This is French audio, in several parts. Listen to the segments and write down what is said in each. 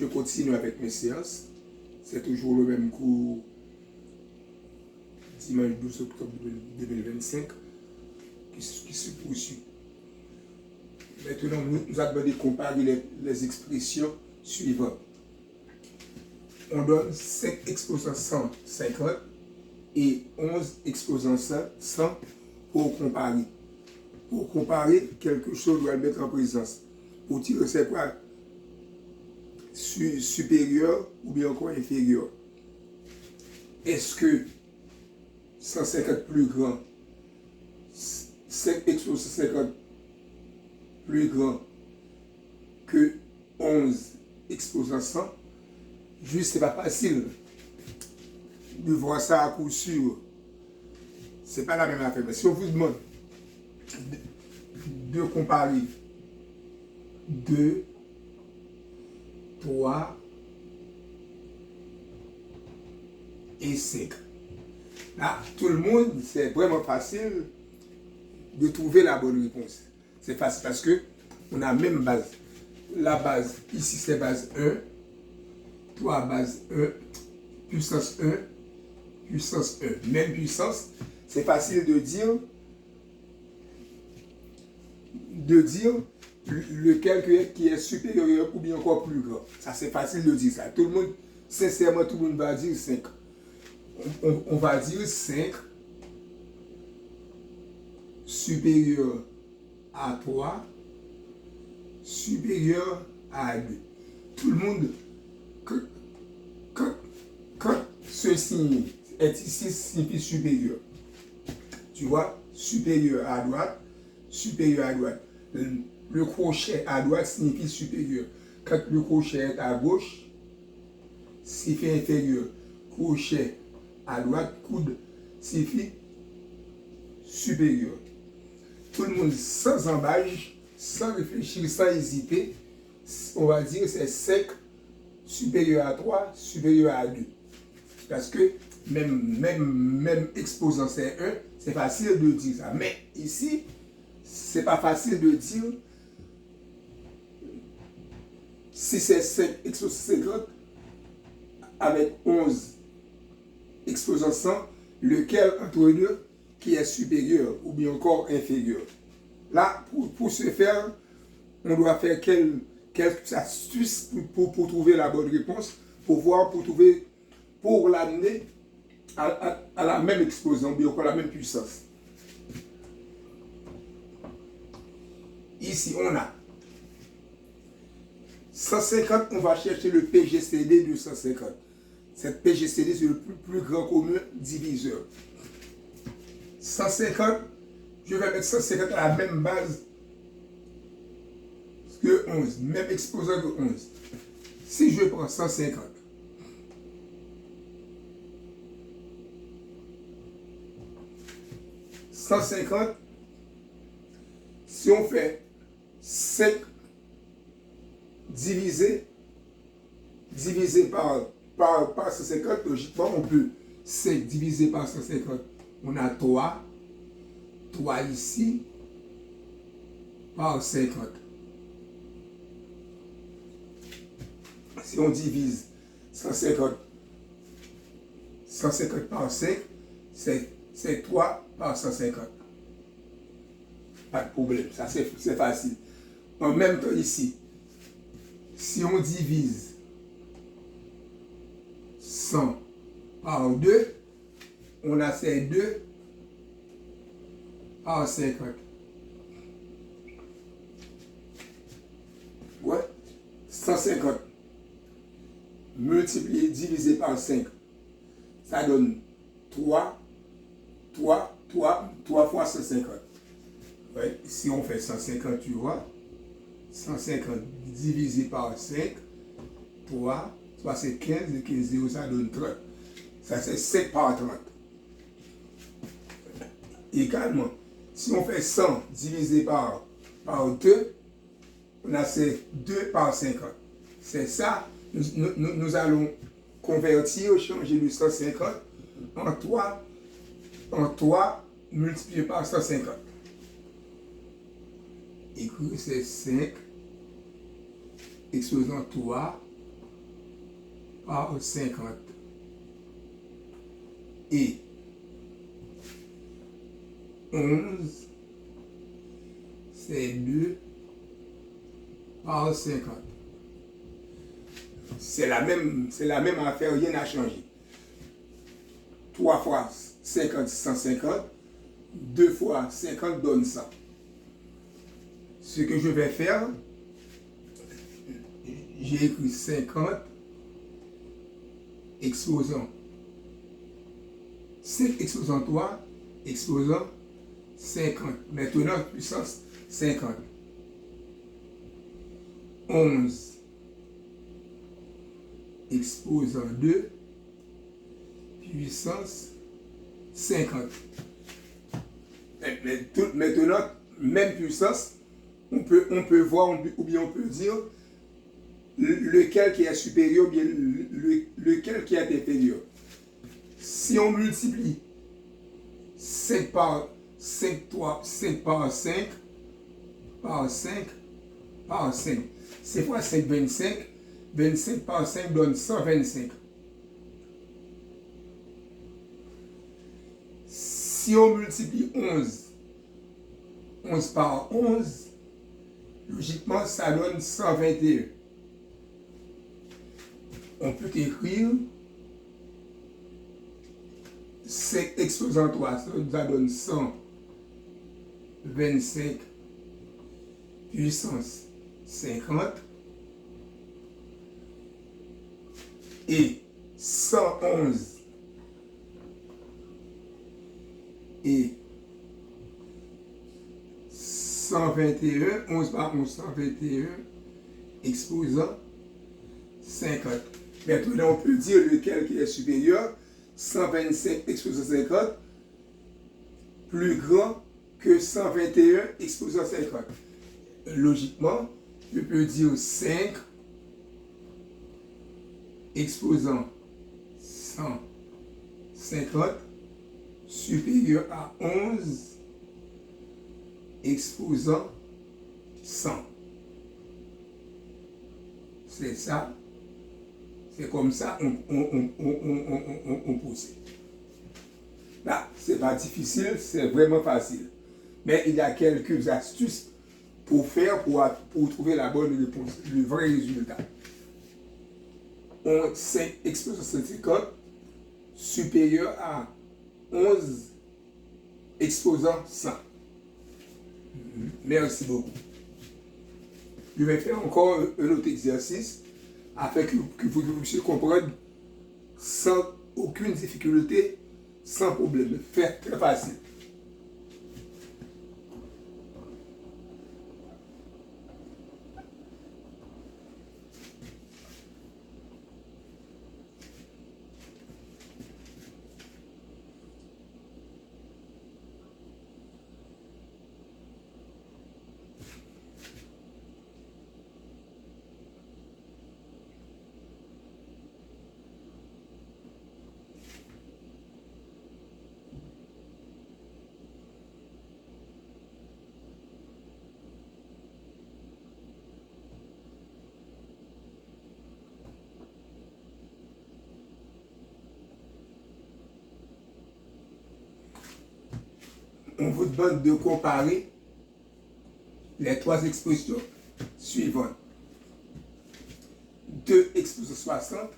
Je continue avec mes séances. C'est toujours le même cours, dimanche 12 octobre 2025, qui se poursuit. Maintenant, nous allons demander de comparer les expressions suivantes. On donne 5 exposants 150 et 11 exposants 100 pour comparer. Pour comparer, quelque chose doit le mettre en présence. Pour dire c'est quoi supérieur ou bien encore inférieur. Est-ce que 150 plus grand, 5 exposants 150 plus grand que 11 exposants 100? Juste, c'est pas facile de voir ça à coup sûr. C'est pas la même affaire. Mais si on vous demande de comparer 2, 3 et 5. Là, tout le monde, c'est vraiment facile de trouver la bonne réponse. C'est facile parce que on a la même base. La base, ici c'est base 1, 3 base 1, puissance 1, puissance 1. Même puissance, c'est facile de dire lequel qui est supérieur ou bien encore plus grand. Ça, c'est facile de dire ça. Tout le monde, sincèrement, tout le monde va dire 5. On va dire 5 supérieur à 3, supérieur à 2. Tout le monde, quand ce signe est ici, signifie supérieur. Tu vois, supérieur à droite, supérieur à droite. Le crochet à droite signifie supérieur. Quand le crochet est à gauche, signifie inférieur. Crochet à droite, coude, signifie supérieur. Tout le monde sans embâche, sans réfléchir, sans hésiter, on va dire c'est 5 supérieur à 3, supérieur à 2. Parce que même exposant c'est 1, c'est facile de dire ça. Mais ici, c'est pas facile de dire si c'est 5 exposant 50 avec 11 exposant 100, lequel entre deux qui est supérieur ou bien encore inférieur. Là, pour ce faire, on doit faire quelques astuces pour trouver la bonne réponse, pour l'amener à la même exposant, bien encore la même puissance. Ici, on a 150, on va chercher le PGCD de 150. Cette PGCD, c'est le plus grand commun diviseur. 150, je vais mettre 150 à la même base que 11, même exposant que 11. Si je prends 150, si on fait 5 divisé par 150, logiquement on peut 5 divisé par 150. On a 3 ici, par 50. Si on divise 150 par 5, c'est 3 par 150. Pas de problème, ça c'est facile. En même temps ici, si on divise 100 par 2, on a ces 2 par 50. Ouais, 150 multiplié, divisé par 5, ça donne 3 fois 150. Ouais, si on fait 150, tu vois, 150 divisé par 5, 3 c'est 15, et 15, 0, ça donne 30. Ça, c'est 5 par 30. Également, si on fait 100 divisé par 2, on a ces 2 par 50. C'est ça, nous allons convertir, changer le 150 en 3 multiplié par 150. Et c'est 5 exposant 3 par 50. Et 11, c'est 2 par 50. C'est la même affaire, rien n'a changé. 3 fois 50, 150. 2 fois 50 donne 100. Ce que je vais faire, j'ai écrit 50 exposant 5 exposant 3 exposant 50. Maintenant, puissance 50. 11 exposant 2 puissance 50. Maintenant, même puissance, on peut voir ou bien on peut dire lequel qui est supérieur ou bien lequel qui est inférieur. Si on multiplie 5 par 5, 5 par 5, par 5, par 5. C'est fois 5, 25. 25 par 5 donne 125. Si on multiplie 11 par 11, logiquement, ça donne 121. On peut écrire 5 exposant 3, ça donne 125 puissance 50 et 111 et 121, 11 par 11, 121, exposant 50. Maintenant, on peut dire lequel qui est supérieur. 125 exposant 50, plus grand que 121 exposant 50. Logiquement, je peux dire 5 exposant 150 supérieur à 11 exposant 100. C'est ça. C'est comme ça on procède. Là, c'est pas difficile, c'est vraiment facile. Mais il y a quelques astuces pour faire, pour trouver la bonne réponse, le vrai résultat. 5 exposant 150 supérieur à 11 exposant 100. Merci beaucoup. Je vais faire encore un autre exercice afin que vous puissiez comprendre sans aucune difficulté, sans problème. Faire très facile. On vous demande de comparer les trois expressions suivantes. 2 exposant 60,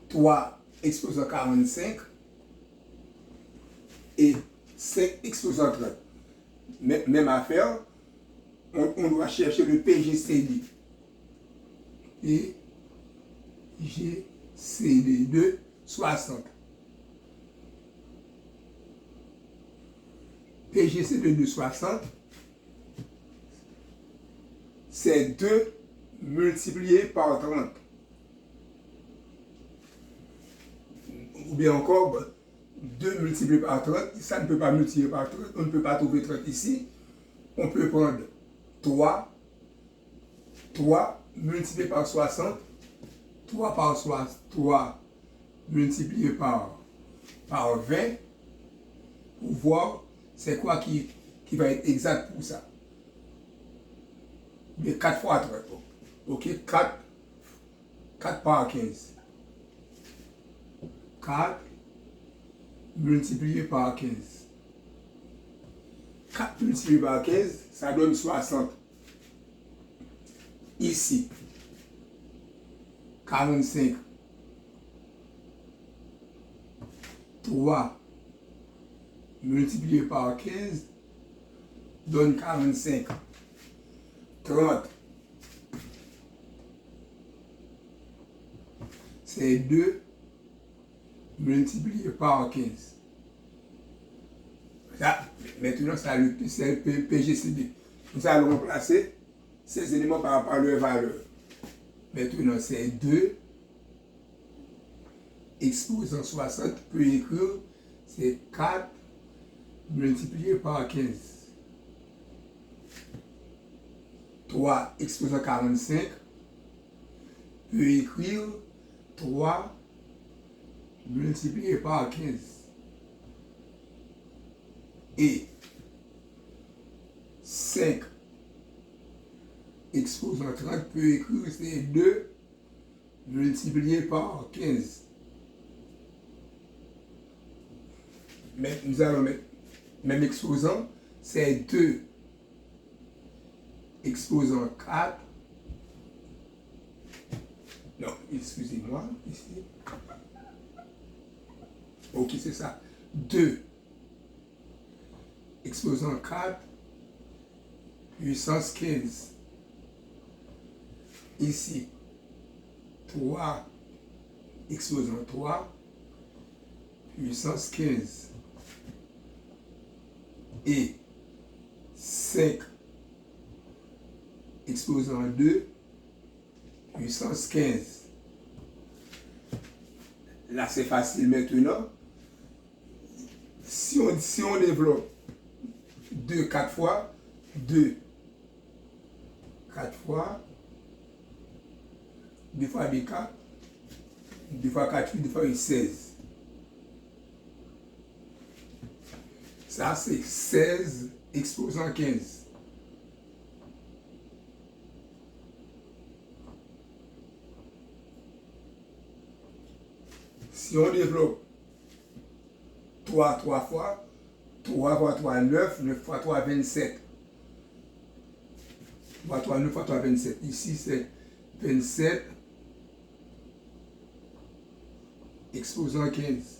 3 exposant 45 et 5 exposant 30. Même affaire, on doit chercher le PGCD. PGCD de 60. PGCD de 60, c'est 2 multiplié par 30. Ou bien encore, 2 multiplié par 30, ça ne peut pas multiplier par 30, on ne peut pas trouver 30 ici. On peut prendre 3 multiplié par 60, 3 par 60, 3 multiplié par 20, pour voir c'est quoi qui va être exact pour ça. Mais 4 fois 30. Ok, 4 4 par 15. 4 multiplié par 15. 4 multiplié par 15, ça donne 60. Ici, 45. 3 multiplié par 15 donne 45. 30. C'est 2 multiplié par 15. Ça, maintenant, c'est le PGCD. Nous allons remplacer ces éléments par rapport à leur valeur. Maintenant, c'est 2 exposant 60 peut écrire, c'est 4 multiplié par 15. 3 exposant 45 peut écrire 3 multiplié par 15. Et 5 exposant 30 peut écrire, c'est 2 multiplié par 15. Mais nous allons mettre même exposant, c'est 2 exposant 4. Non, excusez-moi, ici. Ok, c'est ça. 2 exposant 4 puissance 15. Ici, 3 exposant 3 puissance 15. Et 5 exposant 2 puissance 15. Là, c'est facile maintenant. Si on développe 2 4 fois, 2 4 fois, 2 fois 2 4, 2 fois 4 8, 2 fois 8 16. Ça, c'est 16 exposant 15. Si on développe 3 3 fois, 3 fois 3 9, 9 fois 3 27. 3 3 9 fois 3 27. Ici, c'est 27 exposant 15.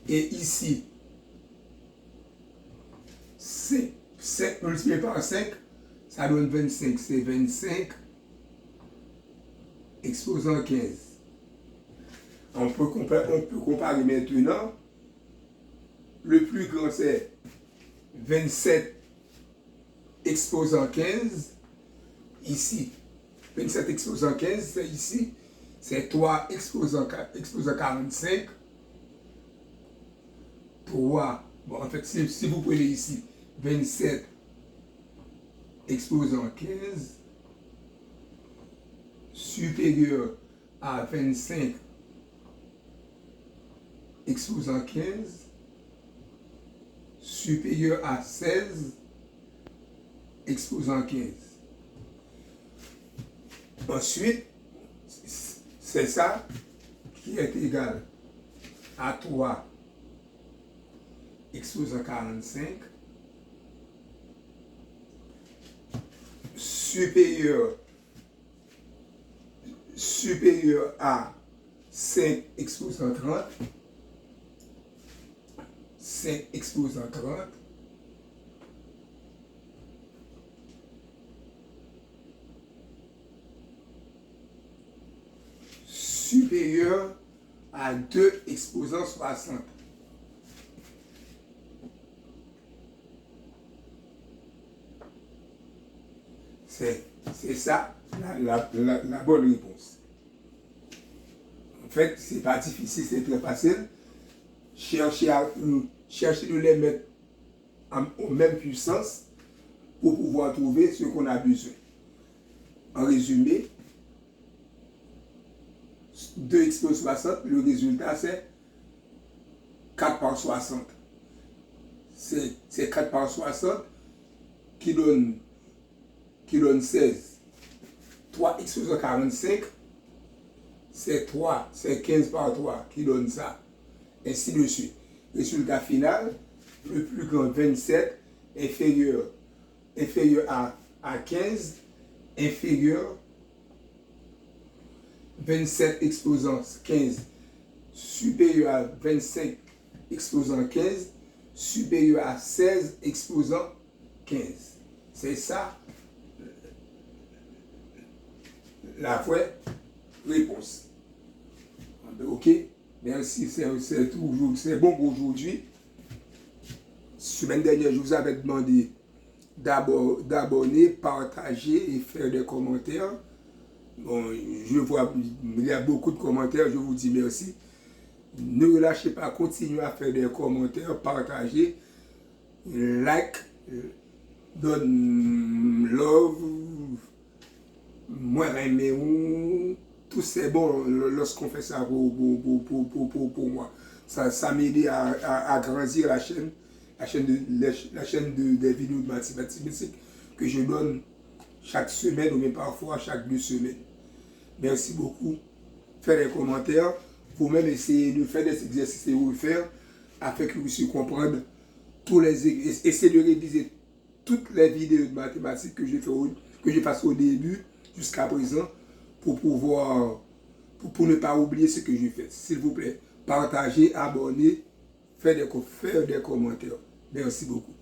Et ici, 5 multiplié par 5, ça donne 25. C'est 25 exposant 15. On peut comparer maintenant. Le plus grand, c'est 27 exposant 15. Ici, 27 exposant 15, c'est ici. C'est 3 exposant 45. 3, bon, en fait, si vous prenez ici 27 exposant 15 supérieur à 25 exposant 15 supérieur à 16 exposant 15. Ensuite, c'est ça qui est égal à 3 exposant 45 supérieur à 5 exposant 30, 5 exposant 30 supérieur à 2 exposant 60. C'est ça la bonne réponse. En fait, c'est pas difficile, c'est très facile. Cherchez de les mettre aux mêmes puissances pour pouvoir trouver ce qu'on a besoin. En résumé, 2x plus 60, le résultat c'est 4 par 60. C'est 4 par 60 qui donne 16. 3x exposant 45, c'est 3, c'est 15 par 3 qui donne ça. Ainsi de suite. Résultat final, le plus grand 27 inférieur à 15, inférieur 27 exposant 15, supérieur à 25 exposant 15, supérieur à 16 exposant 15. C'est ça la vraie réponse. Ok, merci, c'est bon pour aujourd'hui. Semaine dernière, je vous avais demandé d'abonner, partager et faire des commentaires. Bon, je vois, il y a beaucoup de commentaires, je vous dis merci. Ne relâchez pas, continuez à faire des commentaires, partagez, like, donne love, moi aimer ou tout c'est bon lorsqu'on fait ça pour moi. Ça m'aide à grandir la chaîne des vidéos de mathématiques que je donne chaque semaine ou même parfois chaque 2 semaines. Merci beaucoup. Faites des commentaires. Vous-même essayez de faire des exercices et vous faire afin que vous puissiez comprendre tous les exercices. Essayez de réviser toutes les vidéos de mathématiques que je fasse au début jusqu'à présent pour ne pas oublier ce que je fais. S'il vous plaît, partagez, abonnez, faites des commentaires. Merci beaucoup.